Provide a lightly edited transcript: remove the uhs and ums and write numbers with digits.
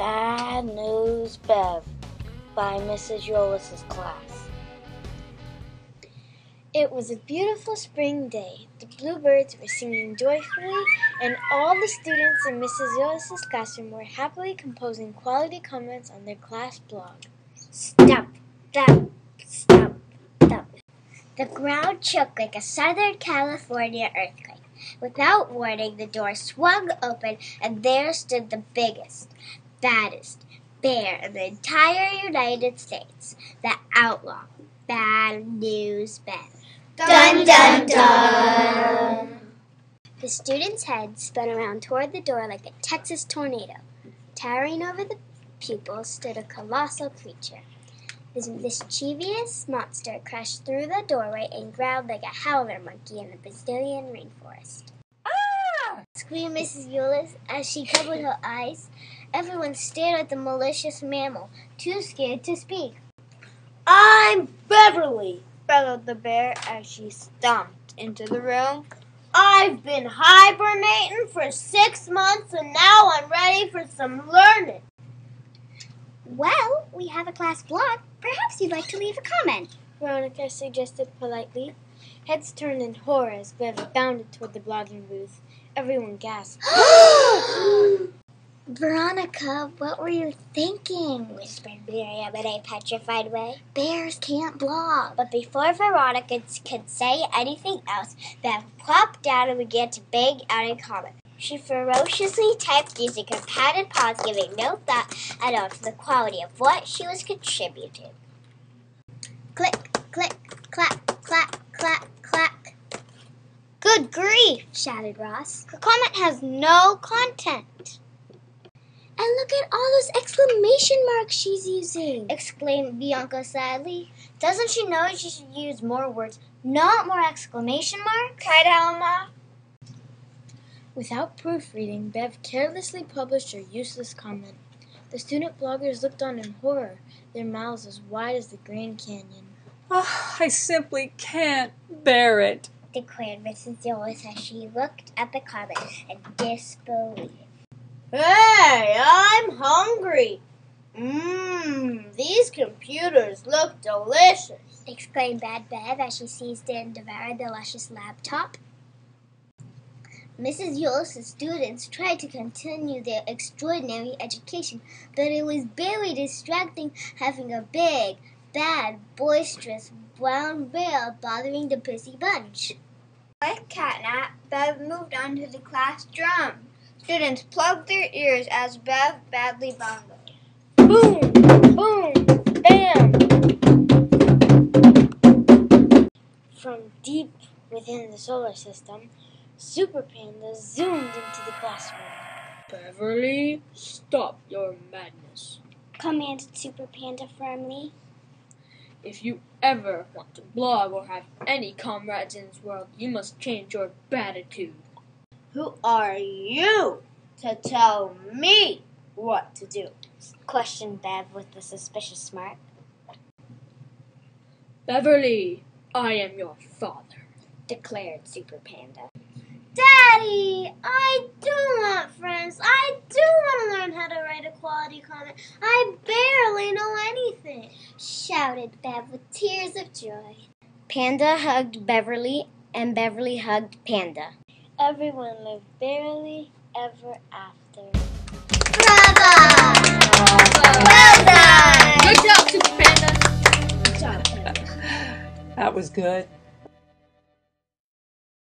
Bad News Bev by Mrs. Yolis's class. It was a beautiful spring day. The bluebirds were singing joyfully, and all the students in Mrs. Yolis's classroom were happily composing quality comments on their class blog. Stop, stop, stop, stop. The ground shook like a Southern California earthquake. Without warning, the door swung open, and there stood the biggest, baddest bear in the entire United States, the outlaw, Bad News Bev. Dun, dun, dun! The students' heads spun around toward the door like a Texas tornado. Towering over the pupils stood a colossal creature. This mischievous monster crashed through the doorway and growled like a howler monkey in the Brazilian rainforest. Ah! Screamed Mrs. Yolis as she covered her eyes. Everyone stared at the malicious mammal, too scared to speak. I'm Beverly, bellowed the bear as she stomped into the room. I've been hibernating for 6 months and now I'm ready for some learning. Well, we have a class blog. Perhaps you'd like to leave a comment. Veronica suggested politely. Heads turned in horror as Bev bounded toward the blogging booth. Everyone gasped. Veronica, what were you thinking? Whispered Miriam in a petrified way. Bears can't blog. But before Veronica could say anything else, Bev plopped down and began to bang out a comment. She ferociously typed using her padded paws, giving no thought at all to the quality of what she was contributing. Click, click, clack, clack, clack, clack. Good grief, Shouted Ross. her comment has no content. And look at all those exclamation marks she's using, Exclaimed Bianca sadly. Doesn't she know she should use more words, not more exclamation marks? Cried Alma. Without proofreading, Bev carelessly published her useless comment. The student bloggers looked on in horror, their mouths as wide as the Grand Canyon. Oh, I simply can't bear it, declared Mrs. Yolis as she looked at the comment in disbelief. Hey, I'm hungry. These computers look delicious, Exclaimed Bad Bev as she seized and devoured the luscious laptop. Mrs. Yolis' students tried to continue their extraordinary education, but it was very distracting having a big, bad, boisterous brown bear bothering the Pussy Bunch. Like Catnap, Bev moved on to the class drum. Students plugged their ears as Bev badly bongoed. Boom! Boom! Bam! From deep within the solar system, Super Panda zoomed into the classroom. Beverly, stop your madness. Commanded Super Panda firmly. If you ever want to blog or have any comrades in this world, you must change your attitude. Who are you to tell me what to do? Questioned Bev with a suspicious smirk. Beverly, I am your father, Declared Super Panda. Daddy, I do want friends. I do want to learn how to write a quality comment. I barely know anything. Shouted Bev with tears of joy. Panda hugged Beverly, and Beverly hugged Panda. Everyone lived merrily ever after. Bravo! Well done! Good job, Super Panda. Good job, Panda. That was good.